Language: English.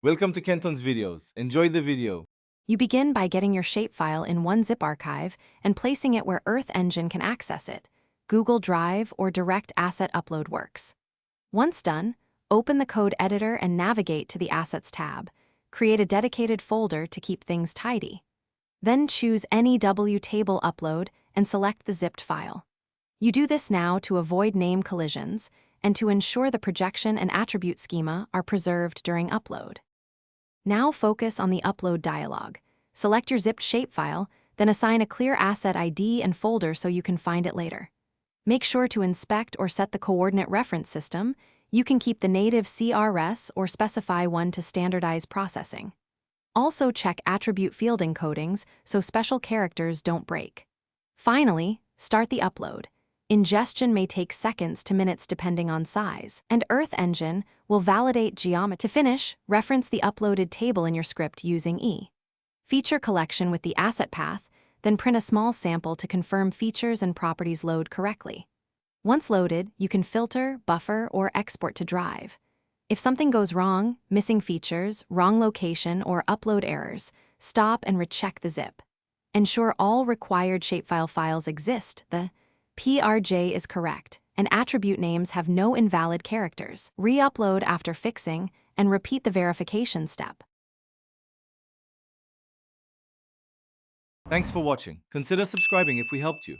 Welcome to Kenton's videos. Enjoy the video. You begin by getting your shapefile in one zip archive and placing it where Earth Engine can access it. Google Drive or Direct Asset Upload works. Once done, open the code editor and navigate to the Assets tab. Create a dedicated folder to keep things tidy. Then choose any W table upload and select the zipped file. You do this now to avoid name collisions and to ensure the projection and attribute schema are preserved during upload. Now focus on the upload dialog. Select your zipped shapefile, then assign a clear asset ID and folder so you can find it later. Make sure to inspect or set the coordinate reference system. You can keep the native CRS or specify one to standardize processing. Also check attribute field encodings so special characters don't break. Finally, start the upload. Ingestion may take seconds to minutes depending on size, and Earth Engine will validate geometry. To finish, reference the uploaded table in your script using feature collection with the asset path, then print a small sample to confirm features and properties load correctly. Once loaded, you can filter, buffer, or export to Drive. If something goes wrong, missing features, wrong location, or upload errors, stop and recheck the zip. Ensure all required shapefile files exist. The PRJ is correct, and attribute names have no invalid characters. Re-upload after fixing, and repeat the verification step. Thanks for watching. Consider subscribing if we helped you.